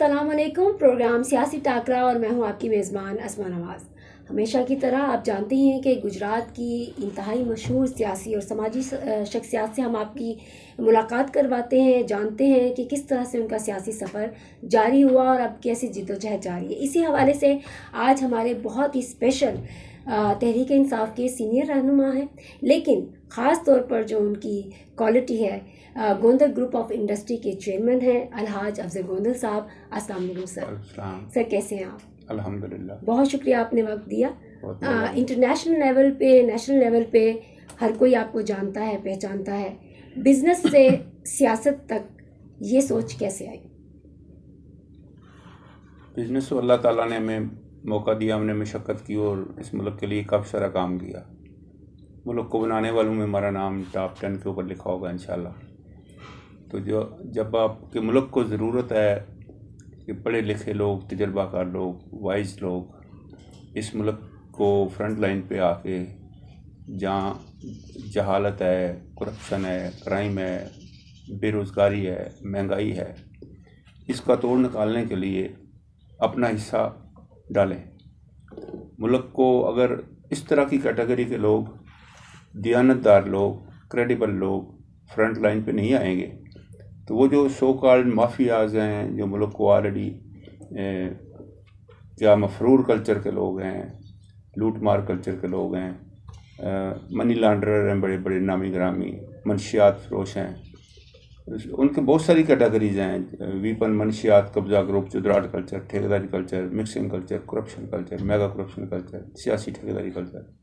अस्सलाम वालेकुम। प्रोग्राम सियासी टाकरा और मैं हूं आपकी मेज़बान अस्मा नवाज़। हमेशा की तरह आप जानते ही हैं कि गुजरात की इंतहाई मशहूर सियासी और समाजी शख्सियात से हम आपकी मुलाकात करवाते हैं, जानते हैं कि किस तरह से उनका सियासी सफ़र जारी हुआ और अब कैसी जिद्दोजहद जारी है। इसी हवाले से आज हमारे बहुत ही स्पेशल तहरीक इंसाफ के सीनियर रहनुमा हैं, लेकिन ख़ास तौर पर जो उनकी क्वालिटी है, गोंदल ग्रुप ऑफ इंडस्ट्री के चेयरमैन हैं अलहाज अफजल गोंदल साहब। अस्सलाम वालेकुम सर। सर कैसे हैं आप? अल्हम्दुलिल्लाह। बहुत शुक्रिया, आपने वक्त दिया। इंटरनेशनल लेवल पे, नेशनल लेवल पे हर कोई आपको जानता है, पहचानता है। बिजनेस से सियासत तक ये सोच कैसे आई? बिजनेस तो अल्लाह ताला ने हमें मौका दिया, हमने मशक्क़त की और इस मुल्क के लिए काफ़ी सारा काम किया। मुल्क को बनाने वालों में हमारा नाम टॉप 10 के ऊपर लिखा होगा इंशाल्लाह। तो जब आपके मुल्क को ज़रूरत है कि पढ़े लिखे लोग, तजर्बाकार लोग, वाइज लोग इस मुल्क को फ्रंट लाइन पे आके, जहाँ जहालत है, करप्शन है, क्राइम है, बेरोज़गारी है, महंगाई है, इसका तोड़ निकालने के लिए अपना हिस्सा डालें। मुल्क को अगर इस तरह की कैटेगरी के लोग, दियानतदार लोग, क्रेडिबल लोग फ्रंट लाइन पे नहीं आएंगे तो वो जो सो कॉल्ड माफियाज हैं, जो मुल्क को ऑलरेडी क्या मफरूर कल्चर के लोग हैं, लूट मार कल्चर के लोग हैं, मनी लॉन्ड्रर हैं, बड़े बड़े नामी ग्रामी मनशियात फरोश हैं, उनके बहुत सारी कैटेगरीज हैं। वीपन, मनशियात, कब्जा ग्रुप, जुदराट कल्चर, ठेकेदारी culture, mixing culture, corruption culture, mega corruption culture, सियासी ठेकेदारी कल्चर।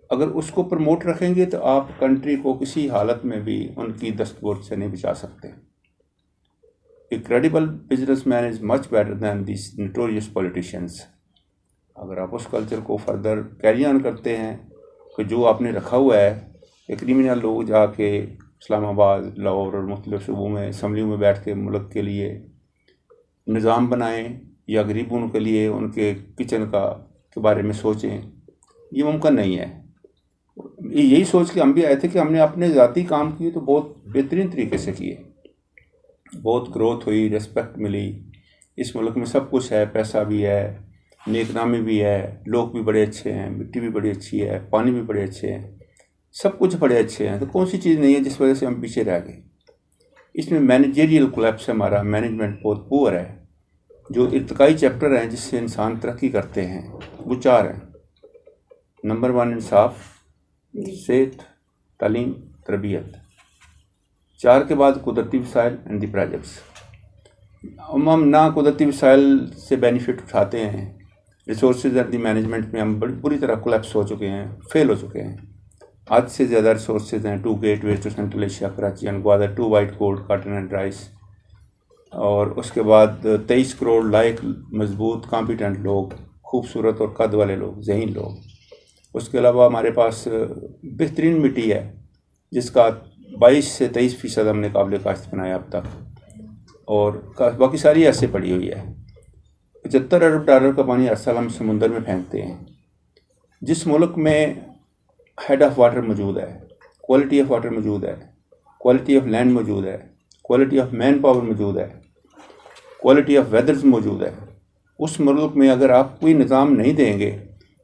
अगर उसको प्रमोट रखेंगे तो आप कंट्री को किसी हालत में भी उनकी दस्तबोर्ड से नहीं बचा सकते। A credible businessman is much better than this notorious politicians. अगर आप उस कल्चर को फर्दर कैरी ऑन करते हैं कि जो आपने रखा हुआ है कि क्रिमिनल लोग जाके इस्लामाबाद, लाहौर और मुख्तलिफ सूबों में असम्बलियों में बैठ के मुल्क के लिए निज़ाम बनाएं या गरीबों के लिए उनके किचन के बारे में सोचें, ये मुमकिन नहीं है। यही सोच के हम भी आए थे कि हमने अपने ज़ाती काम किए तो बहुत बेहतरीन तरीके से किए, बहुत ग्रोथ हुई, रिस्पेक्ट मिली। इस मुल्क में सब कुछ है, पैसा भी है, नेकनामी भी है, लोग भी बड़े अच्छे हैं, मिट्टी भी बड़ी अच्छी है, पानी भी बड़े अच्छे हैं, सब कुछ बड़े अच्छे हैं। तो कौन सी चीज़ नहीं है जिस वजह से हम पीछे रह गए? इसमें मैनेजरियल कोलैप्स है, हमारा मैनेजमेंट बहुत पुअर है। जो इर्तिकाई चैप्टर हैं जिससे इंसान तरक्की करते हैं वो 4 हैं। नंबर 1 इंसाफ, सेहत, तालीम, तरबियत। 4 के बाद कुदरती वसाइल एंड द प्रोजेक्ट्स। हम ना कुदरती वसाइल से बेनिफिट उठाते हैं, रिसोर्सेज एंड द मैनेजमेंट में हम बड़ी बुरी तरह कोलैप्स हो चुके हैं, फेल हो चुके हैं। आज से ज़्यादा रिसोर्सेज हैं, 2 gateways to Central Asia, Karachi and Gwadar, 2 white gold, cotton and rice, और उसके बाद 23 करोड़ लायक, मजबूत, कॉम्पिटेंट लोग, खूबसूरत और कद वाले लोग, ज़हीन लोग। उसके अलावा हमारे पास बेहतरीन मिट्टी है जिसका 22 से 23% हमने काबिल काश्त बनाया अब तक, और बाकी सारी ऐसे पड़ी हुई है। 75 अरब डॉलर का पानी हर साल हम समुंदर में फेंकते हैं। जिस मुल्क में हेड ऑफ वाटर मौजूद है, क्वालिटी ऑफ वाटर मौजूद है, क्वालिटी ऑफ लैंड मौजूद है, क्वालिटी ऑफ मैन पावर मौजूद है, क्वालिटी ऑफ वेदर्स मौजूद है, उस मुल्क में अगर आप कोई निज़ाम नहीं देंगे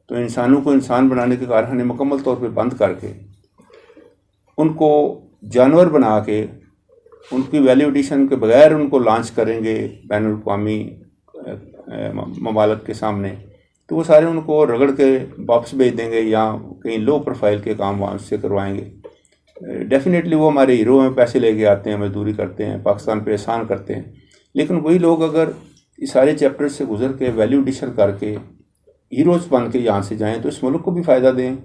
तो इंसानों को इंसान बनाने के कारखाने मुकम्मल तौर पे बंद करके उनको जानवर बना के उनकी वैल्यू एडिशन के बगैर उनको लॉन्च करेंगे बैनुल अक़वामी ममालिक के सामने, तो वो सारे उनको रगड़ के वापस भेज देंगे या कहीं लो प्रोफाइल के काम वहाँ से करवाएंगे। डेफिनेटली वो हमारे हीरो में पैसे लेके आते हैं, मजदूरी करते हैं, पाकिस्तान पे एहसान करते हैं, लेकिन वही लोग अगर इस सारे चैप्टर से गुजर के वैल्यू एडिशन करके हीरोज़ बन के यहाँ से जाएँ तो इस मुल्क को भी फ़ायदा दें,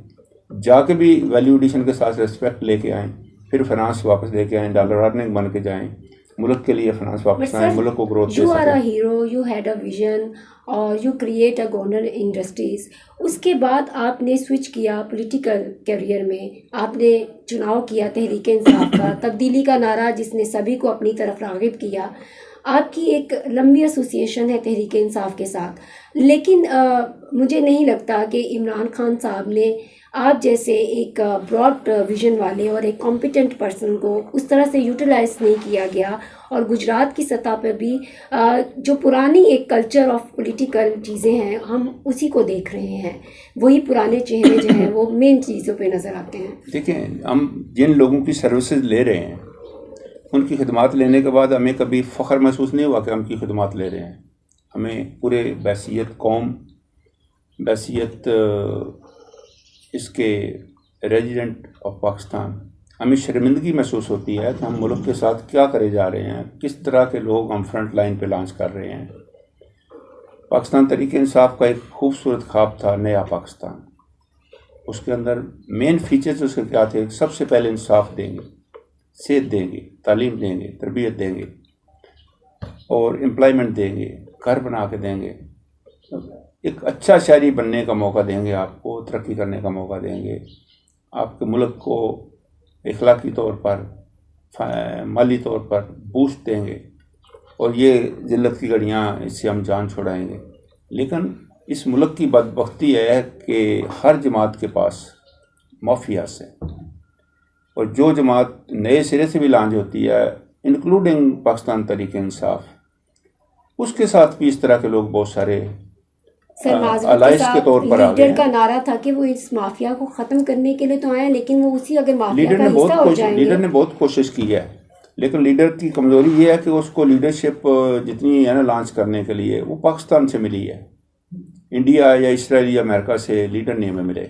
जाके भी वैल्यू एडिशन के साथ रिस्पेक्ट लेके आएँ, फिर फाइनेंस वापस लेके आएँ, डॉलर अर्निंग बन के जाएँ, मुल्क के लिए फाइनेंस वापस आए, मुल्क को ग्रोथ दे सकें। You are a hero, you had a vision और you create a Gondal industries. उसके बाद आपने स्विच किया पॉलिटिकल करियर में, आपने चुनाव किया तहरीक इंसाफ का, तब्दीली का नारा जिसने सभी को अपनी तरफ राग़िब किया। आपकी एक लंबी एसोसिएशन है तहरीक इंसाफ के साथ, लेकिन मुझे नहीं लगता कि इमरान खान साहब ने आप जैसे एक ब्रॉड विजन वाले और एक कॉम्पिटेंट पर्सन को उस तरह से यूटिलाइज नहीं किया गया, और गुजरात की सतह पर भी जो पुरानी एक कल्चर ऑफ पॉलिटिकल चीज़ें हैं हम उसी को देख रहे हैं, वही पुराने चेहरे जो हैं वो मेन चीज़ों पे नज़र आते हैं। देखिए, हम जिन लोगों की सर्विसेज ले रहे हैं उनकी खिदमत लेने के बाद हमें कभी फ़ख्र महसूस नहीं हुआ कि हम उनकी खिदमत ले रहे हैं। हमें पूरे बैसियत कौम, बैसियत इसके रेजिडेंट ऑफ पाकिस्तान, हमें शर्मिंदगी महसूस होती है कि हम मुल्क के साथ क्या करे जा रहे हैं, किस तरह के लोग हम फ्रंट लाइन पे लॉन्च कर रहे हैं। पाकिस्तान तहरीक-ए-इंसाफ का एक खूबसूरत ख्वाब था, नया पाकिस्तान। उसके अंदर मेन फीचर्स उसके क्या थे? सबसे पहले इंसाफ देंगे, सेहत देंगे, तालीम देंगे, तरबियत देंगे और एम्प्लॉयमेंट देंगे, घर बना के देंगे, एक अच्छा शहरी बनने का मौका देंगे, आपको तरक्की करने का मौका देंगे, आपके मुल्क को इखलाकी तौर पर, माली तौर पर बूस्ट देंगे और ये जिल्लत की घड़ियाँ इससे हम जान छुड़ाएंगे। लेकिन इस मुल्क की बदबख्ती है कि हर जमात के पास माफिया से, और जो जमात नए सिरे से भी लॉन्च होती है इंक्लूडिंग पाकिस्तान तहरीक-ए-इंसाफ, उसके साथ भी इस तरह के लोग बहुत सारे अलाइस के तौर पर आ गए हैं। लीडर का नारा था कि वो इस माफिया को ख़त्म करने के लिए तो आए, लेकिन वो उसी अगर माफिया का हिस्सा हो जाएंगे। लीडर ने बहुत कोशिश की है, लेकिन लीडर की कमज़ोरी ये है कि उसको लीडरशिप जितनी है ना लॉन्च करने के लिए, वो पाकिस्तान से मिली है। इंडिया या इसराइल या अमेरिका से लीडर नहीं हमें मिले,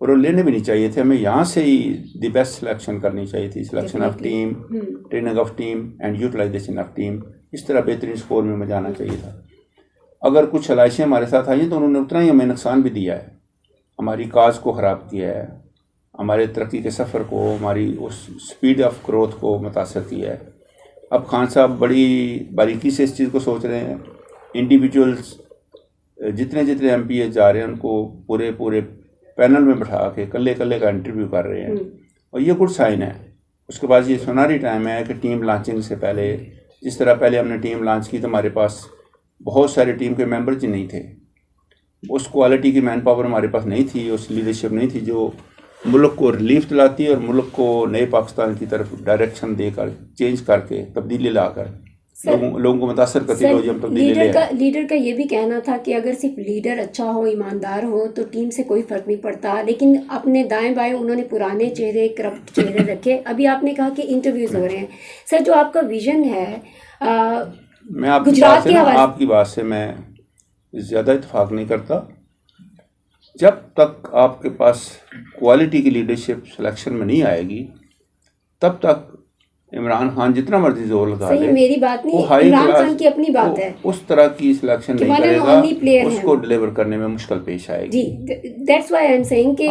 और वो लेने भी नहीं चाहिए थे। हमें यहाँ से ही द बेस्ट सिलेक्शन करनी चाहिए थी, selection of team, training of team and utilisation of team. इस तरह बेहतरीन स्कोर में हमें जाना चाहिए था। अगर कुछ हलाइशें हमारे साथ आई हैं तो उन्होंने उतना ही हमें नुकसान भी दिया है, हमारी काज को ख़राब किया है, हमारे तरक्की के सफ़र को, हमारी उस स्पीड ऑफ ग्रोथ को मुतासर किया है। अब खान साहब बड़ी बारीकी से इस चीज़ को सोच रहे हैं। इंडिविजुअल्स जितने जितने एमपीए जा रहे हैं उनको पूरे पूरे पैनल में बैठा के कल्ले कल्ले का इंटरव्यू कर रहे हैं, और ये गुड साइन है। उसके बाद ये सुनहरी टाइम है कि टीम लॉन्चिंग से पहले, जिस तरह पहले हमने टीम लॉन्च की तो हमारे पास बहुत सारे टीम के मेंबर्स ही नहीं थे, उस क्वालिटी की मैन पावर हमारे पास नहीं थी, उस लीडरशिप नहीं थी जो मुल्क को रिलीफ दिलाती और मुल्क को नए पाकिस्तान की तरफ डायरेक्शन देकर, चेंज करके, तब्दीली लाकर लोगों को मुतासर करती हो। जब लीडर का ये भी कहना था कि अगर सिर्फ लीडर अच्छा हो, ईमानदार हो तो टीम से कोई फ़र्क नहीं पड़ता, लेकिन अपने दाएं बाएं उन्होंने पुराने चेहरे, करप्ट चेहरे रखे। अभी आपने कहा कि इंटरव्यूज़ हो रहे हैं। सर, जो आपका विजन है मैं आपकी बात से मैं ज़्यादा इत्तेफाक नहीं करता। जब तक आपके पास क्वालिटी की लीडरशिप सिलेक्शन में नहीं आएगी, तब तक इमरान खान जितना मर्जी जोर लगा ले, मेरी बात नहीं, इमरान खान की अपनी बात है, उस तरह की सिलेक्शन नहीं करेगा, उसको डिलीवर करने में मुश्किल पेश आएगी। जी, that's why I am saying कि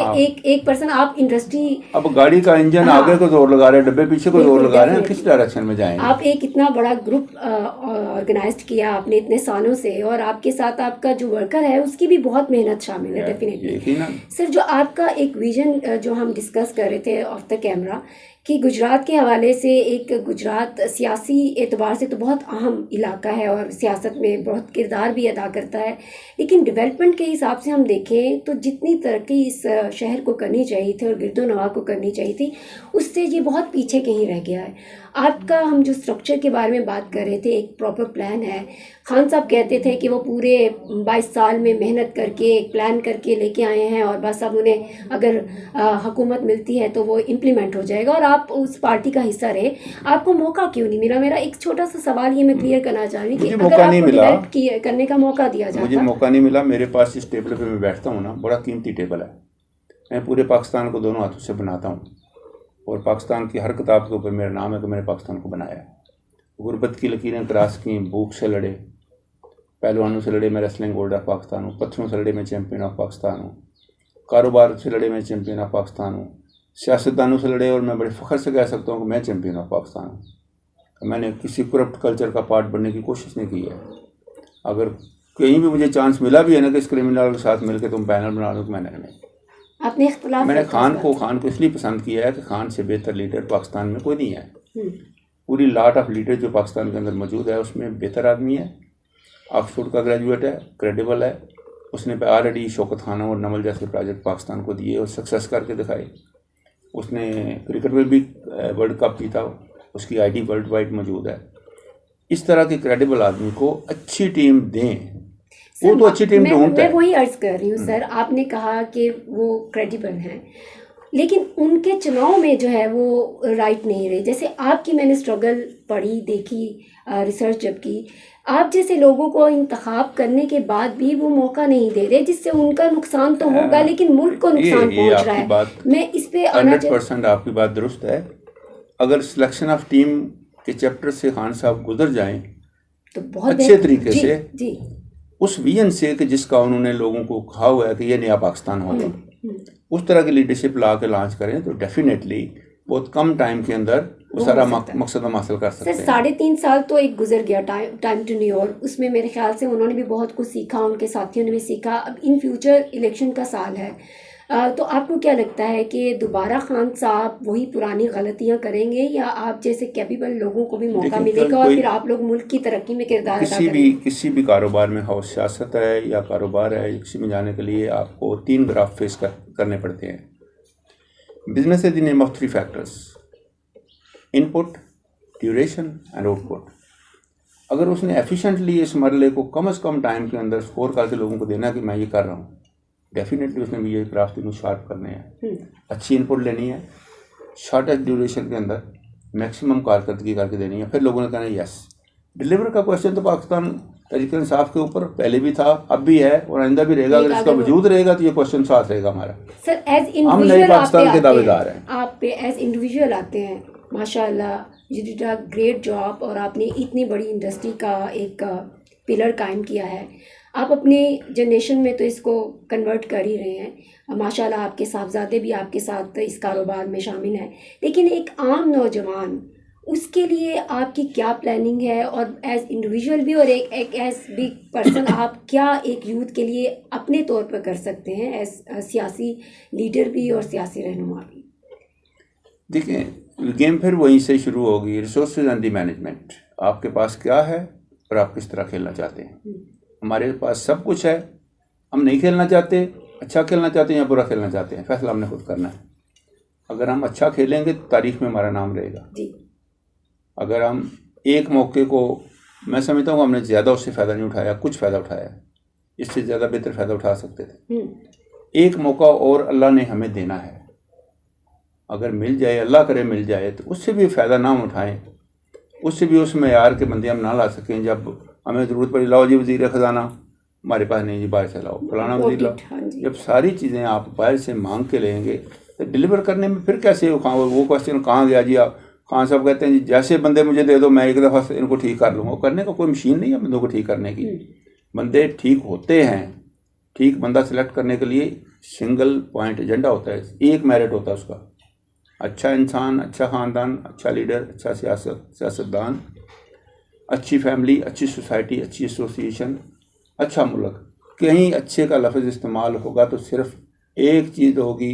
एक पर्सन, आप इंडस्ट्री, अब गाड़ी का इंजन आगे को जोर लगा रहे हैं, डब्बे पीछे को जोर लगा रहे हैं, किस डायरेक्शन में जाएंगे? आप एक इतना बड़ा ग्रुप ऑर्गेनाइज किया आपने इतने सालों से, और आपके साथ आपका जो वर्कर है उसकी भी बहुत मेहनत शामिल है डेफिनेटली। सर, जो आपका एक विजन जो हम डिस्कस कर रहे थे ऑफ द कैमरा कि गुजरात के हवाले से, एक गुजरात सियासी एतबार से तो बहुत अहम इलाका है और सियासत में बहुत किरदार भी अदा करता है, लेकिन डेवलपमेंट के हिसाब से हम देखें तो जितनी तरक्की इस शहर को करनी चाहिए थी और गिरदोनवा को करनी चाहिए थी, उससे ये बहुत पीछे कहीं रह गया है। आपका, हम जो स्ट्रक्चर के बारे में बात कर रहे थे, एक प्रॉपर प्लान है। खान साहब कहते थे कि वो पूरे 22 साल में मेहनत करके एक प्लान करके लेके आए हैं और बस अब उन्हें अगर हुकूमत मिलती है तो वो इम्प्लीमेंट हो जाएगा, और आप उस पार्टी का हिस्सा रहे। आपको मौका क्यों नहीं मिला? मेरा एक छोटा सा सवाल ये मैं क्लियर करना चाह रही हूँ कि अगर आपको डिवेल्प करने का मौका दिया जाता। मुझे मौका नहीं मिला। मेरे पास इस टेबल पे मैं बैठता हूँ ना, बड़ा कीमती टेबल है। मैं पूरे पाकिस्तान को दोनों हाथों से बनाता हूँ, और पाकिस्तान की हर किताब के ऊपर मेरा नाम है कि मैंने पाकिस्तान को बनाया। गुरबत की लकीरें क्रॉस की, भूख से लड़े, पहलवानों से लड़े, मैं रेसलिंग गोल्ड ऑफ पाकिस्तान हूँ, पत्थरों से लड़े मैं चैम्पियन ऑफ पाकिस्तान हूँ, कारोबार से लड़े मैं चैम्पियन ऑफ पाकिस्तान हूँ, सियासतदानों से लड़े और मैं बड़े फ़ख्र से कह सकता हूँ कि मैं चैम्पियन ऑफ पाकिस्तान हूँ। मैंने किसी करप्ट कल्चर का पार्ट बनने की कोशिश नहीं की है। अगर कहीं भी मुझे चांस मिला भी है ना कि इस क्रिमिनल के साथ मिलकर तुम पैनल बना लो, तो मैंने मैंने खान को इसलिए पसंद किया है कि खान से बेहतर लीडर पाकिस्तान में कोई नहीं है। पूरी लॉट ऑफ लीडर जो पाकिस्तान के अंदर मौजूद है उसमें बेहतर आदमी है, ऑक्सफोर्ड का ग्रेजुएट है, क्रेडिबल है, उसने ऑलरेडी शौकत खाना और नमल जैसे प्रोजेक्ट पाकिस्तान को दिए और सक्सेस करके दिखाए। उसने क्रिकेट में भी वर्ल्ड कप जीता, उसकी आईडी वर्ल्ड वाइड मौजूद है। इस तरह के क्रेडिबल आदमी को अच्छी टीम दें, वो तो अच्छी टीम ढूंढता है। मैं वही अर्ज कर रही हूँ सर, आपने कहा कि वो क्रेडिबल हैं, लेकिन उनके चुनाव में जो है वो राइट नहीं रहे। जैसे आपकी मैंने स्ट्रगल पढ़ी, देखी, रिसर्च जब की, आप जैसे लोगों को इंतखाब करने के बाद भी वो मौका नहीं दे रहे, जिससे उनका नुकसान तो होगा लेकिन मुल्क को नुकसान पहुंच रहा है। मैं इस पे 100% आपकी बात दुरुस्त है। अगर सिलेक्शन ऑफ टीम के चैप्टर से खान साहब गुजर जाएं तो बहुत अच्छे तरीके से जी उस विजन से कि जिसका उन्होंने लोगों को कहा हुआ है कि ये नया पाकिस्तान होगा, उस तरह की लीडरशिप ला के लॉन्च करें तो डेफिनेटली बहुत कम टाइम के अंदर वो सारा मकसद हम हासिल कर सकते हैं। 3.5 साल तो एक गुजर गया टाइम टू न्यू, और उसमें मेरे ख्याल से उन्होंने भी बहुत कुछ सीखा, उनके साथियों ने भी सीखा। अब इन फ्यूचर इलेक्शन का साल है, तो आपको क्या लगता है कि दोबारा खान साहब वही पुरानी गलतियां करेंगे, या आप जैसे कैपेबल लोगों को भी मौका मिलेगा और फिर आप लोग मुल्क की तरक्की में किरदार अदा करेंगे? किसी भी कारोबार में हो, सियासत है या कारोबार है, किसी में जाने के लिए आपको 3 ग्राफ फेस करने पड़ते हैं। Business is the name of 3 factors: input, duration and output. अगर उसने एफिशिएंटली इस मरले को कम से कम टाइम के अंदर स्कोर करके लोगों को देना कि मैं ये कर रहा हूँ, डेफिनेटली उसने भी ये ग्राफ तीनों शार्प करने हैं। अच्छी इनपुट लेनी है, शॉर्टेस्ट ड्यूरेशन के अंदर मैक्सिमम कारकर्दगी करके देनी है, फिर लोगों ने कहना यस। डिलीवर का क्वेश्चन तो पाकिस्तान तहरीक इंसाफ के ऊपर पहले भी था, अब भी है और आइंदा भी रहेगा। अगर इसका वजूद रहेगा तो ये क्वेश्चन साथ रहेगा हमारा। सर एज इंडिविजुअल हम नए पाकिस्तान के दावेदार हैं। आप पे एज इंडिविजुअल आते हैं, माशाल्लाह you did a great job, और आपने इतनी बड़ी इंडस्ट्री का एक पिलर कायम किया है। आप अपने जनरेशन में तो इसको कन्वर्ट कर ही रहे हैं, माशाल्लाह आपके साहबजादे भी आपके साथ इस कारोबार में शामिल हैं। लेकिन एक आम नौजवान, उसके लिए आपकी क्या प्लानिंग है, और एज इंडिविजुअल भी और एक एज बिग पर्सन आप क्या एक यूथ के लिए अपने तौर पर कर सकते हैं, एज सियासी लीडर भी और सियासी रहनुमा भी? देखिए, गेम फिर वहीं से शुरू होगी, रिसोर्सेज एंड द मैनेजमेंट। आपके पास क्या है और आप किस तरह खेलना चाहते हैं। हमारे पास सब कुछ है, हम नहीं खेलना चाहते, अच्छा खेलना चाहते हैं या बुरा खेलना चाहते हैं, फैसला हमने खुद करना है। अगर हम अच्छा खेलेंगे तो तारीख में हमारा नाम रहेगा। अगर हम एक मौके को, मैं समझता हूँ हमने ज़्यादा उससे फ़ायदा नहीं उठाया, कुछ फ़ायदा उठाया, इससे ज़्यादा बेहतर फ़ायदा उठा सकते थे। एक मौका और अल्लाह ने हमें देना है, अगर मिल जाए, अल्लाह करे मिल जाए, तो उससे भी फ़ायदा ना उठाएं, उससे भी उस मेयार के बंदे हम ना ला सकें। जब हमें ज़रूरत पड़ी, लाओ जी वज़ीर ख़जाना, हमारे पास नहीं जी, बाहर से लाओ, फलाना वज़ीर लाओ। जब सारी चीज़ें आप बाहर से मांग के लेंगे तो डिलीवर करने में फिर कैसे वो क्वेश्चन कहाँ गया जी। आप खान साहब कहते हैं जी जैसे बंदे मुझे दे दो, मैं एक दफ़ा से इनको ठीक कर लूँगा। करने का कोई मशीन नहीं है बंदों को ठीक करने की। बंदे ठीक होते हैं, ठीक बंदा सिलेक्ट करने के लिए सिंगल पॉइंट एजेंडा होता है, एक मेरिट होता है उसका, अच्छा इंसान, अच्छा ख़ानदान, अच्छा लीडर, अच्छा सियासतदान, अच्छी फैमिली, अच्छी सोसाइटी, अच्छी एसोसिएशन, अच्छा मुल्क। कहीं अच्छे का लफ्ज़ इस्तेमाल होगा तो सिर्फ एक चीज़ होगी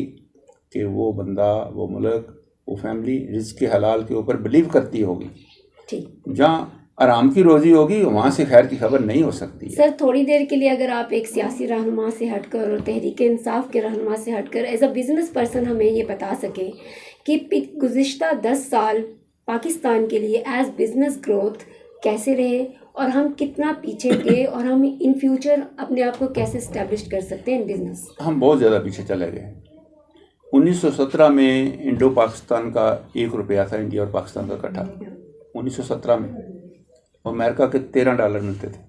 कि वो बंदा, वो मुल्क, वो फैमिली रिज़्क़ के हलाल के ऊपर बिलीव करती होगी। जहाँ आराम की रोज़ी होगी वहाँ से खैर की खबर नहीं हो सकती है। सर थोड़ी देर के लिए अगर आप एक सियासी रहनुमा से हटकर और तहरीक इंसाफ के रहनुमा से हटकर एज अ बिज़नेस पर्सन हमें ये बता सकें कि गुज़िश्ता 10 साल पाकिस्तान के लिए एज बिज़नेस ग्रोथ कैसे रहे, और हम कितना पीछे गए, और हम इन फ्यूचर अपने आप को कैसे इस्टेब्लिश कर सकते हैं इन बिज़नेस? हम बहुत ज़्यादा पीछे चले गए। 1917 में इंडो पाकिस्तान का $1 था, इंडिया और पाकिस्तान का इकट्ठा 1917 में, और अमेरिका के $13 मिलते थे।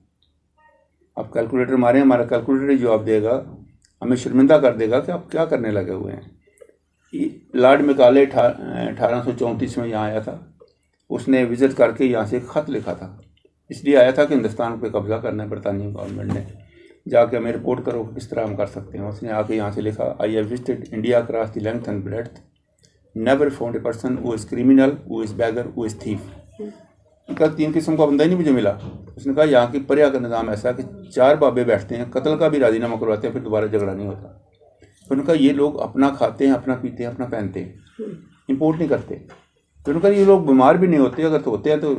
आप कैलकुलेटर मारें, हमारा कैलकुलेटर जवाब देगा, हमें शर्मिंदा कर देगा कि आप क्या करने लगे हुए हैं। लॉर्ड मैकाले 1834 में यहाँ आया था, उसने विज़िट करके यहाँ से एक ख़त लिखा था, इसलिए आया था कि हिंदुस्तान पे कब्ज़ा करना है बरतानी गवर्नमेंट ने, जाके हमें रिपोर्ट करो किस तरह हम कर सकते हैं। उसने आके यहाँ से लिखा, I have visited India across the length and breadth, never found a person who is criminal, who is beggar, who is thief. उनका 3 किस्म का बंदा ही नहीं मुझे मिला। उसने कहा यहाँ की पर्या का निज़ाम ऐसा कि 4 बाबे बैठते हैं, कत्ल का भी राजीनामा करवाते हैं, फिर दोबारा झगड़ा नहीं होता। फिर उनका ये लोग अपना खाते हैं, अपना पीते हैं, अपना पहनते हैं, इंपोर्ट नहीं करते। फिर उनका ये लोग बीमार भी नहीं होते, अगर तो होते हैं तो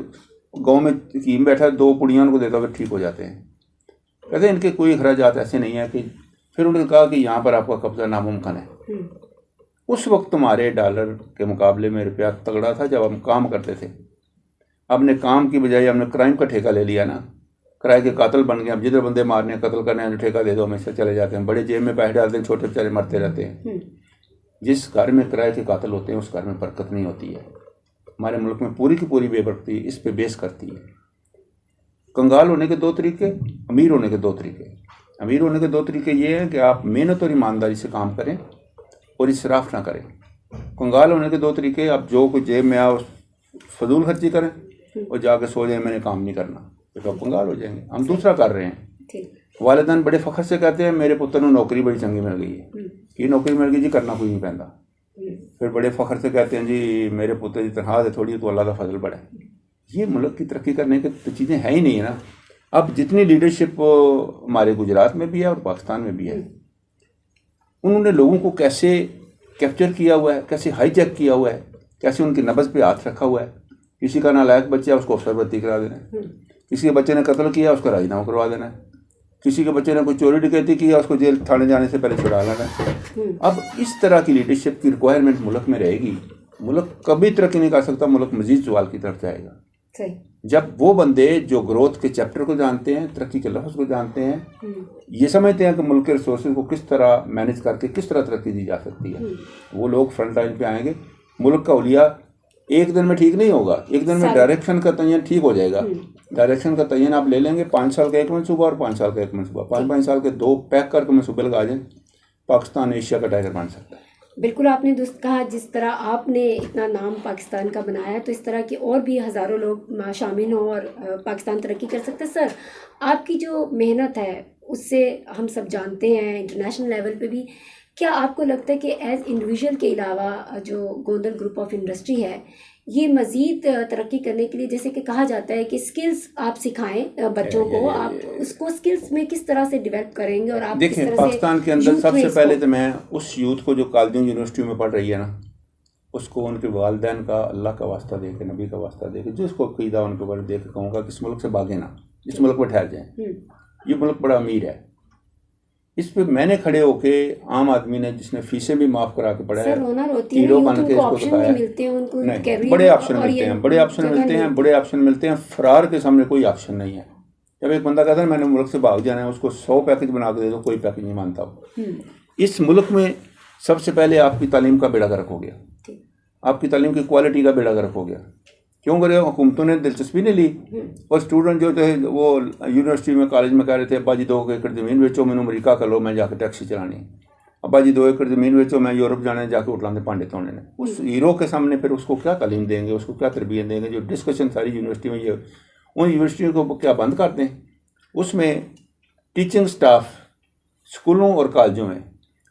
गांव में हकीम बैठा है, 2 पुड़ियाँ उनको देता हुआ ठीक हो जाते हैं। कहते हैं इनके कोई अखराजात ऐसे नहीं है कि, फिर उन्होंने कहा कि यहाँ पर आपका कब्जा नामुमकिन है। उस वक्त हमारे डॉलर के मुकाबले में रुपया तगड़ा था जब हम काम करते थे। हमने काम की बजाय हमने क्राइम का ठेका ले लिया ना, किराए के कातिल बन गए। अब जिधर बंदे मारने कत्ल करने हैं ठेका दे दो, हमेशा चले जाते हैं, बड़े जेब में पैसे डालते हैं, छोटे बेचारे मरते रहते हैं। जिस घर में किराए के कातिल होते हैं उस घर में बरकत नहीं होती है। हमारे मुल्क में पूरी की पूरी बेबरकती इस पे बेस करती है। कंगाल होने के 2 तरीके, अमीर होने के 2 तरीके। अमीर होने के 2 तरीके ये हैं कि आप मेहनत और ईमानदारी से काम करें और इसराफ ना करें। कंगाल होने के 2 तरीके, आप जो कुछ जेब में आओ फजूल खर्ची करें और जाके सो जाए मैंने काम नहीं करना, तो आप कंगाल हो जाएंगे। हम दूसरा कर रहे हैं। वालिदैन बड़े फ़ख्र से कहते हैं मेरे पुत्र को नौकरी बड़ी चंगी मिल गई है। ये नौकरी मिल गई जी, करना कोई नहीं पैंदा। फिर बड़े फ़ख्र से कहते हैं जी मेरे पुत्र की तनख्वाह है थोड़ी, तो अल्लाह का फजल बड़ा है। ये मुल्क की तरक्की करने की तो चीज़ें है ही नहीं है ना। अब जितनी लीडरशिप हमारे गुजरात में भी है और पाकिस्तान में भी है, उन्होंने लोगों को कैसे कैप्चर किया हुआ है, कैसे हाईजैक किया हुआ है, कैसे उनकी नब्ज़ पे हाथ रखा हुआ है। किसी का नालायक बच्चा है उसको अफसर भर्ती करा देना है, किसी के बच्चे ने कत्ल किया उसका राजीनामा करवा देना है, किसी के बच्चे ने कोई चोरी डकैती किया उसको जेल थाने जाने से पहले छुड़ा लेना है। अब इस तरह की लीडरशिप की रिक्वायरमेंट मुल्क में रहेगी, मुल्क कभी तरक्की नहीं कर सकता, मुल्क मजीद सवाल की तरफ जाएगा। जब वो बंदे जो ग्रोथ के चैप्टर को जानते हैं, तरक्की के लफ्ज़ को जानते हैं, ये समझते हैं कि मुल्क के रिसोर्सेज को किस तरह मैनेज करके किस तरह तरक्की दी जा सकती है, वो लोग फ्रंट लाइन पे आएंगे। मुल्क का उलिया एक दिन में ठीक नहीं होगा, एक दिन में डायरेक्शन का तयन ठीक हो जाएगा। डायरेक्शन का तयन आप ले लेंगे, 5 साल का एक मनसूबा और 5 साल का एक मनसूबा, 5-5 साल के 2 पैक करके मनसूबे लगा दें, पाकिस्तान एशिया का टाइगर बन सकता है। बिल्कुल आपने दुरुस्त कहा। जिस तरह आपने इतना नाम पाकिस्तान का बनाया, तो इस तरह के और भी हज़ारों लोग शामिल हों और पाकिस्तान तरक्की कर सकते हैं। सर, आपकी जो मेहनत है उससे हम सब जानते हैं इंटरनेशनल लेवल पे भी, क्या आपको लगता है कि एज इंडिविजुअल के अलावा जो गोंदल ग्रुप ऑफ इंडस्ट्री है, ये मज़ीद तरक्की करने के लिए, जैसे कि कहा जाता है कि स्किल्स आप सिखाएं बच्चों को, आप उसको स्किल्स में किस तरह से डेवलप करेंगे और आप देखिए पाकिस्तान के अंदर सबसे पहले तो मैं उस यूथ को जो कॉलेजों यूनिवर्सिटी में पढ़ रही है ना, उसको उनके वालिदैन का अल्लाह का वास्ता दे के, नबी का वास्ता दे के, जिसको अक़ीदा उनके ऊपर दे के कहूँगा कि इस मुल्क से भागे ना, इस मुल्क में ठहर जाएँ। ये मुल्क बड़ा अमीर है। इस पे मैंने खड़े होके आम आदमी ने जिसने फीसें भी माफ़ करा के पढ़ा है, हीरो बन के इसको दिखाया। नहीं, बड़े ऑप्शन मिलते हैं, बड़े ऑप्शन मिलते हैं, बड़े ऑप्शन मिलते हैं। फरार के सामने कोई ऑप्शन नहीं है। जब एक बंदा कहता है मैंने मुल्क से भाग जाना है, उसको 100 पैकेज बना के दे दो, कोई पैकेज नहीं मानता। इस मुल्क में सबसे पहले आपकी तालीम का बेड़ा गर्क हो गया, आपकी तालीम की क्वालिटी का बेड़ा गर्क हो गया। क्यों करे? हुकूमतों ने दिलचस्पी नहीं ली, और स्टूडेंट जो थे वो यूनिवर्सिटी में कॉलेज में कह रहे थे अब्बा जी 2 एकड़ ज़मीन बेचो, मैंने अमरीका कर लो, मैं जाकर टैक्सी चलानी। अब्बा जी 2 एकड़ ज़मीन बेचो, मैं यूरोप जाने जाके उठलाने पांडे तोड़ने ने। उस हीरो के सामने फिर उसको क्या तालीम देंगे, उसको क्या तरबियत देंगे? जो डिस्कशन सारी यूनिवर्सिटी में, ये उन यूनिवर्सिटियों को क्या बंद कर दें? उसमें टीचिंग स्टाफ स्कूलों और कॉलेजों में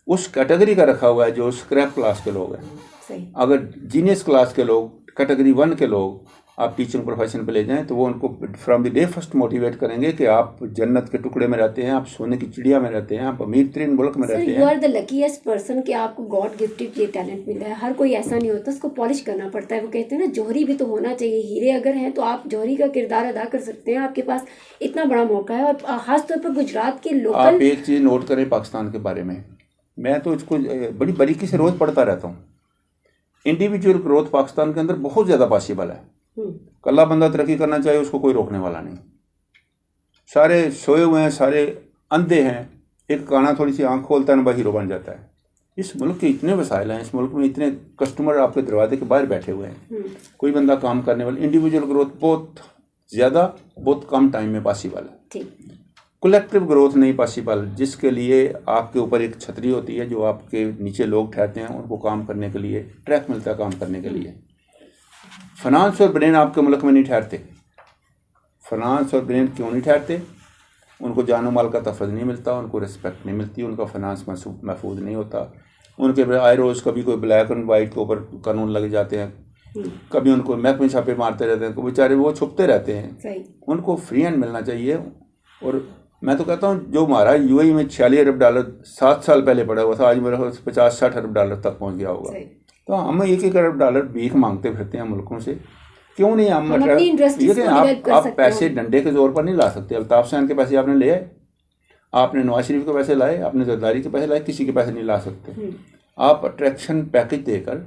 उस कैटेगरी का रखा हुआ है जो स्क्रैप क्लास के लोग हैं। अगर जीनियस क्लास के लोग, कैटेगरी 1 के लोग आप टीचिंग प्रोफेशन पे ले जाएं, तो वो उनको from the day first motivate करेंगे कि आप जन्नत के टुकड़े में रहते हैं, आप सोने की चिड़िया में रहते हैं, आप अमीर तरीन मुल्क में रहते हैं। You are the luckiest person कि आपको गॉड गिफ्टेड ये टैलेंट मिला है। हर कोई ऐसा नहीं होता, उसको पॉलिश करना पड़ता है। वो कहते हैं ना, जौहरी भी तो होना चाहिए। हीरे अगर हैं तो आप जौहरी का किरदार अदा कर सकते हैं। आपके पास इतना बड़ा मौका है, और खासतौर पर गुजरात के लोकल। आप एक चीज़ नोट करें पाकिस्तान के बारे में, मैं तो इसको बड़ी बारीकी से रोज़ पढ़ता रहता हूँ। इंडिविजुअल ग्रोथ पाकिस्तान के अंदर बहुत ज़्यादा पॉसिबल है। कल्ला बंदा तरक्की करना चाहिए, उसको कोई रोकने वाला नहीं। सारे सोए हुए हैं, सारे अंधे हैं, एक काना थोड़ी सी आंख खोलता है ना, हीरो बन जाता है। इस मुल्क के इतने वसाइल हैं, इस मुल्क में इतने कस्टमर आपके दरवाजे के बाहर बैठे हुए हैं, कोई बंदा काम करने वाला। इंडिविजुअल ग्रोथ बहुत ज़्यादा, बहुत कम टाइम में पॉसिबल है। कलेक्टिव ग्रोथ नहीं पॉसिबल, जिसके लिए आपके ऊपर एक छतरी होती है, जो आपके नीचे लोग ठहरते हैं, उनको काम करने के लिए ट्रैक मिलता है काम करने के लिए। फाइनेंस और ब्रेन आपके मुल्क में नहीं ठहरते। फाइनेंस और ब्रेन क्यों नहीं ठहरते? उनको जानो माल का तफज़ नहीं मिलता, उनको रिस्पेक्ट नहीं मिलती, उनका फाइनेंस महफूज नहीं होता। उनके आए रोज़ कभी कोई ब्लैक एंड वाइट के ऊपर कानून लग जाते हैं, कभी उनको महकमे छापे मारते रहते हैं, बेचारे वो छुपते रहते हैं। उनको फ्री हैंड मिलना चाहिए। और मैं तो कहता हूँ जो हमारा यूएई में $46 अरब 7 साल पहले पड़ा हुआ था, आज मेरा $50-60 अरब तक पहुँच गया होगा। तो हम $1 अरब भीख मांगते फिरते हैं मुल्कों से। क्यों नहीं हम आप पैसे डंडे के जोर पर नहीं ला सकते। अल्ताफ हुसैन के पैसे आपने ले आए, आपने नवाज शरीफ के पैसे लाए, आपने जरदारी के पैसे लाए, किसी के पैसे नहीं ला सकते। आप अट्रैक्शन पैकेज देकर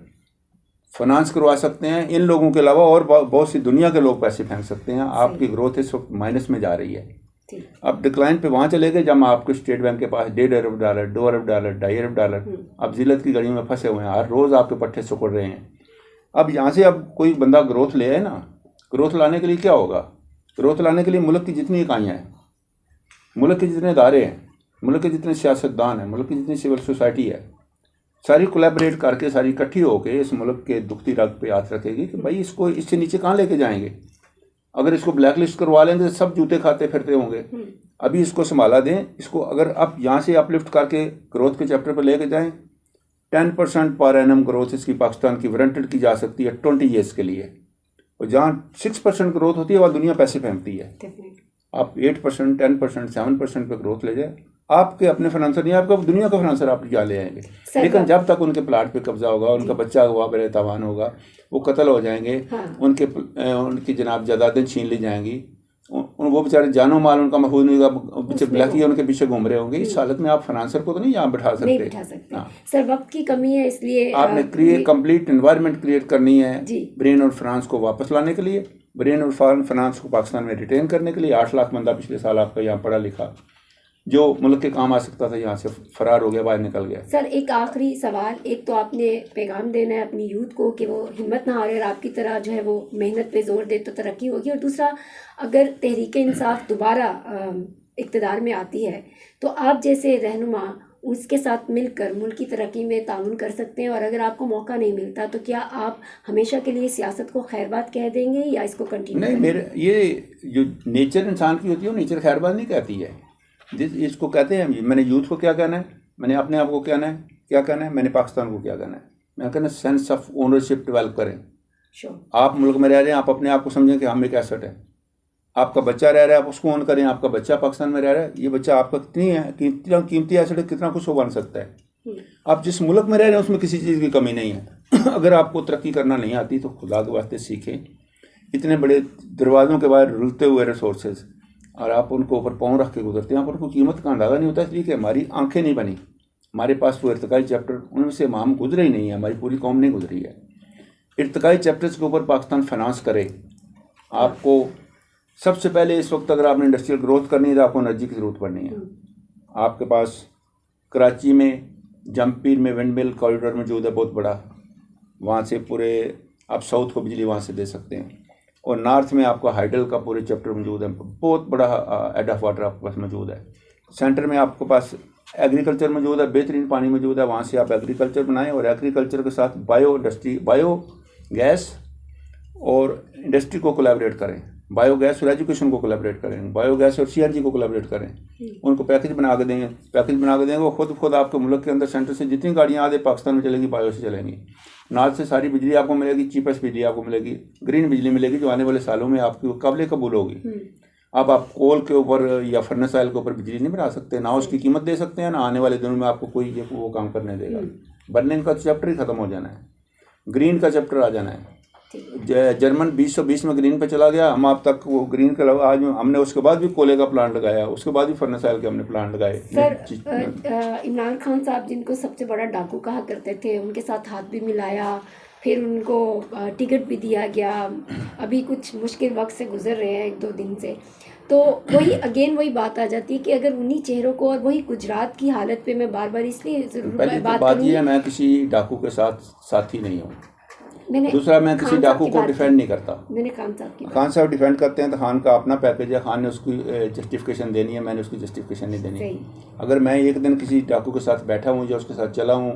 फाइनेंस करवा सकते हैं इन लोगों के अलावा, और बहुत सी दुनिया के लोग पैसे फेंक सकते हैं। आपकी ग्रोथ इस वक्त माइनस में जा रही है। अब डिक्लाइन पे वहाँ चले गए जब आपके स्टेट बैंक के पास $1.5 अरब, $2 अरब, $2.5 अरब, अब जिल्लत की गली में फंसे हुए हैं, हर रोज़ आपके पट्टे सुकड़ रहे हैं। अब यहाँ से अब कोई बंदा ग्रोथ ले आए ना, ग्रोथ लाने के लिए क्या होगा? ग्रोथ लाने के लिए मुल्क की जितनी इकाइयाँ हैं, मुल्क के जितने इदारे हैं, मुल्क के जितने सियासतदान हैं, मुल्क की जितनी सिविल सोसाइटी है, सारी कोलैबोरेट करके, सारी इकट्ठी होकर इस मुल्क के दुखती रग पे हाथ रखेगी कि भाई इसको इससे नीचे कहाँ लेके जाएंगे। अगर इसको ब्लैक लिस्ट करवा लेंगे तो सब जूते खाते फिरते होंगे। अभी इसको संभाला दें, इसको अगर आप यहाँ से अपलिफ्ट करके ग्रोथ के चैप्टर पर लेके जाएं, 10% पर एनम ग्रोथ इसकी पाकिस्तान की वारंटेड की जा सकती है 20 ईयर्स के लिए। और जहाँ 6% ग्रोथ होती है वहाँ दुनिया पैसे फेंकती है। आप 8%, 10%, 7% पे ग्रोथ ले जाए, आपके अपने फाइनेंसर नहीं, आपका दुनिया का फाइनेंसर आप क्या ले आएंगे। लेकिन जब तक उनके प्लाट पे कब्जा होगा, उनका बच्चा हुआ बड़े तावान होगा, वो कत्ल हो जाएंगे, उनकी जनाब जायदादें छीन ली जाएंगी, वो बेचारे जानो माल उनका महफूज नहीं होगा, पीछे ब्लैकी उनके पीछे घूम रहे होंगे। इस हालत में आप फाइनेंसर को तो नहीं यहाँ बैठा सकते। सर वक्त की कमी है, इसलिए आपने कंप्लीट एनवायरनमेंट क्रिएट करनी है ब्रेन और फाइनेंस को वापस लाने के लिए, ब्रेन और फाइनेंस को पाकिस्तान में रिटेन करने के लिए। 8 लाख बंदा पिछले साल आपका यहाँ पढ़ा लिखा जो मुल्क के काम आ सकता था यहाँ से फरार हो गया, बाहर निकल गया। सर एक आखिरी सवाल, एक तो आपने पैगाम देना है अपनी यूथ को कि वो हिम्मत ना हारे और आपकी तरह जो है वो मेहनत पे जोर दे तो तरक्की होगी। और दूसरा, अगर तहरीक इंसाफ दोबारा इक़्तिदार में आती है तो आप जैसे रहनुमा उसके साथ मिलकर मुल्क की तरक्की में ताउन कर सकते हैं। और अगर आपको मौका नहीं मिलता तो क्या आप हमेशा के लिए सियासत को खैरबाद कह देंगे या इसको कंटिन्यू? नहीं, मेरे ये जो नेचर इंसान की होती है वो नेचर खैरबाद नहीं कहती है। इसको कहते हैं, मैंने यूथ को क्या कहना है, मैंने अपने आप को क्या कहना है, मैंने पाकिस्तान को क्या कहना है। मैं कहना सेंस ऑफ ओनरशिप डेवलप करें। आप मुल्क में रह रहे हैं, आप अपने आप को समझें कि हम एक एसेट है। आपका बच्चा रह रहा है, आप उसको ओन करें। आपका बच्चा पाकिस्तान में रह रहा है, ये बच्चा आपका कितना कीमती एसेट है, कितना कुछ वो बन सकता है। आप जिस मुल्क में रह रहे हैं उसमें किसी चीज़ की कमी नहीं है। अगर आपको तरक्की करना नहीं आती तो खुदा के वास्ते सीखें। इतने बड़े दरवाज़ों के बाहर रुलते हुए रिसोर्सेज और आप उनको ऊपर पाँव रख के गुजरते हैं, आप उनको कीमत का अंदाज़ा नहीं होता, इसलिए कि हमारी आंखें नहीं बनी। हमारे पास वो इर्तिकाई चैप्टर उनमें से हम गुजरे ही नहीं है, हमारी पूरी कौम नहीं गुजरी है। इर्तिकाई चैप्टर्स के ऊपर पाकिस्तान फाइनेंस करे। आपको सबसे पहले इस वक्त अगर आपने इंडस्ट्रियल ग्रोथ करनी है तो आपको एनर्जी की ज़रूरत पड़नी है। आपके पास कराची में जमपीर में विंड मिल कॉरिडोर मौजूद है बहुत बड़ा, वहाँ से पूरे आप साउथ को बिजली वहाँ से दे सकते हैं। और नॉर्थ में आपका हाइडल का पूरे चैप्टर मौजूद है, बहुत बड़ा हेड ऑफ वाटर आपके पास मौजूद है। सेंटर में आपके पास एग्रीकल्चर मौजूद है, बेहतरीन पानी मौजूद है, वहाँ से आप एग्रीकल्चर बनाएं और एग्रीकल्चर के साथ बायो इंडस्ट्री, बायो गैस और इंडस्ट्री को कोलैबोरेट करें, बायो गैस और एजुकेशन को कोलैबोरेट करें, बायो गैस और CNG को कोलैबोरेट करें। उनको पैकेज बना के देंगे, वो खुद आपके मुल्क के अंदर सेंटर से जितनी गाड़ियाँ आधे पाकिस्तान में चलेंगी बायो से चलेंगी। नॉर्थ से सारी बिजली आपको मिलेगी, चीपेस्ट बिजली आपको मिलेगी, ग्रीन बिजली मिलेगी जो आने वाले सालों में आपकी काबिल कबूल होगी। अब आप कोल के ऊपर या फर्नेस ऑयल के ऊपर बिजली नहीं बना सकते, ना उसकी कीमत दे सकते हैं, ना आने वाले दिनों में आपको कोई वो काम करने देगा। बर्निंग का चैप्टर ही ख़त्म हो जाना है, ग्रीन का चैप्टर आ जाना है। जर्मन 2020 में ग्रीन पे चला गया, हम आप तक वो ग्रीन के अलावा आज हमने उसके बाद भी कोयले का प्लांट लगाया, उसके बाद भी फर्नेस ऑयल के हमने प्लांट लगाए। सर इमरान खान साहब जिनको सबसे बड़ा डाकू कहा करते थे, उनके साथ हाथ भी मिलाया, फिर उनको टिकट भी दिया गया, अभी कुछ मुश्किल वक्त से गुजर रहे हैं 1-2 दिन से। तो वही बात आ जाती है कि अगर उन्हीं चेहरों को और वही गुजरात की हालत पे मैं बार बार इसलिए ज़रूर बात ये है, मैं किसी डाकू के साथी नहीं हूँ। दूसरा, मैं किसी डाकू को डिफेंड नहीं करता। मैंने खान साहब डिफेंड करते हैं तो खान का अपना पैकेज है, खान ने उसकी जस्टिफिकेशन देनी है, मैंने उसकी जस्टिफिकेशन नहीं देनी। अगर मैं एक दिन किसी डाकू के साथ बैठा हूँ या उसके साथ चला हूँ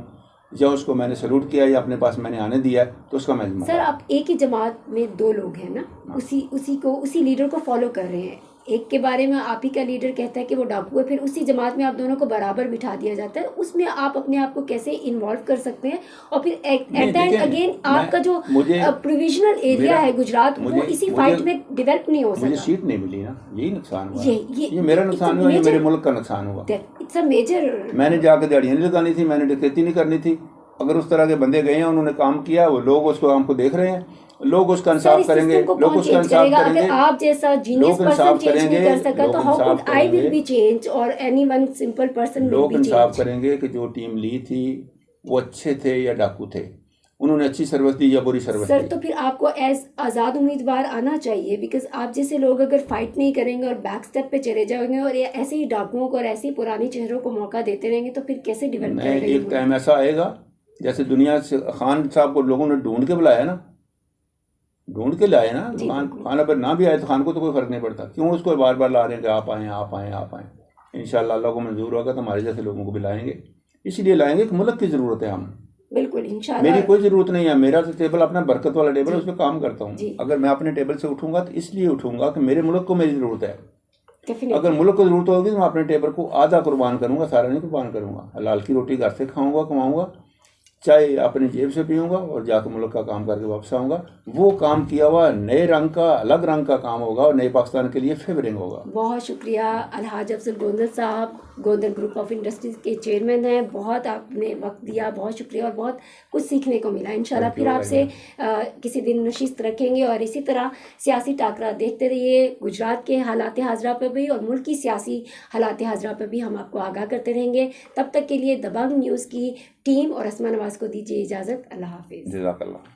या उसको मैंने सैल्यूट किया या अपने पास मैंने आने दिया है तो उसका मैं सर, आप एक ही जमात में 2 लोग हैं ना, उसी लीडर को फॉलो कर रहे हैं। एक के बारे में आप ही का लीडर कहता है कि वो डाकू है, फिर उसी जमात में आप दोनों को बराबर बिठा दिया जाता है। उसमें आप अपने आप को कैसे इन्वॉल्व कर सकते हैं? और फिर एट द एंड अगेन आपका जो प्रोविजनल एरिया है गुजरात, वो इसी फाइट में डेवलप नहीं हो सकता। मुझे सीट नहीं मिली ना, यही नुकसान हुआ। ये मेरा नुकसान हुआ, ये मेरे मुल्क का नुकसान हुआ। It's a major. मैंने जाकर दिहाड़ियाँ नहीं लगानी थी, मैंने डकैती नहीं करनी थी। अगर उस तरह के बंदे गए हैं, उन्होंने काम किया, वो लोग उसको काम को देख रहे हैं। लोग उसका सर इंसाफ इस करेंगे, सिस्टम को लोग कौन उसका चेंज इंसाफ करेगा? अगर करेंगे, आप जैसा जीनियस लोग पर्सन इंसाफ चेंज नहीं करेंगे, कर सका तो लोग how Insaf could I will करेंगे, बी चेंज और एनीवन सिंपल पर्सन विल लोग बी इंसाफ चेंज? करेंगे कि जो टीम ली थी वो अच्छे थे या डाकू थे, उन्होंने अच्छी सर्विस दी या बुरी सर्विस सर दी। तो फिर आपको एज आज़ाद उम्मीदवार आना चाहिए, बिकॉज आप जैसे लोग अगर फाइट नहीं करेंगे और बैक स्टेप पे चले जाएंगे और ये ऐसे ही डाकुओं को और ऐसे ही पुराने चेहरों को मौका देते रहेंगे तो फिर कैसे डेवलप मैं करेगा ये एक मुल्क? टाइम ऐसा आएगा जैसे दुनिया से खान साहब को लोगों ने ढूंढ के बुलाया ना, ढूंढ के लाए ना, जी खान बिल्कुल। खान अगर ना भी आए तो खान को तो कोई फर्क नहीं पड़ता, क्यों उसको बार बार ला रहे हैं कि आप आएँ आप आएँ आप आएँ। इंशाल्लाह अल्लाह को मंजूर होगा तो हमारे जैसे लोगों को भी लाएंगे, इसलिए लाएंगे कि मुल्क की ज़रूरत है। हम बिल्कुल मेरी इंशाल्लाह। कोई ज़रूरत नहीं है, मेरा तो टेबल अपना बरकत वाला टेबल है, जी उस पर काम करता हूँ। जी अगर मैं अपने टेबल से उठूंगा तो इसलिए उठूंगा कि मेरे मुल्क को मेरी ज़रूरत है। अगर डेफिनेटली। मुल्क को ज़रूरत होगी तो मैं अपने टेबल को आधा कुर्बान करूंगा, सारा नहीं कुर्बान करूंगा। हलाल की रोटी घर से खाऊंगा, कमाऊंगा, चाय अपनी जेब से पीऊंगा और जाकर मुल्क का काम करके वापस आऊँगा। वो काम किया हुआ नए रंग का, अलग रंग का काम होगा और नए पाकिस्तान के लिए फेवरिंग होगा। बहुत शुक्रिया अलहाज अफजल गोंदल साहब, गोंदल ग्रुप ऑफ इंडस्ट्रीज के चेयरमैन हैं। बहुत आपने वक्त दिया, बहुत शुक्रिया और बहुत कुछ सीखने को मिला। इंशाल्लाह थैंक फिर यू आपसे किसी दिन नशिस्त रखेंगे और इसी तरह सियासी टाकरा देखते रहिए। गुजरात के हालात हाजरा पर भी और मुल्क की सियासी हालात हाजरा पर भी हम आपको आगाह करते रहेंगे। तब तक के लिए दबंग न्यूज़ की टीम और असमा नवाज को दीजिए इजाज़त। अल्लाह हाफिज़। जज़ाकल्लाह।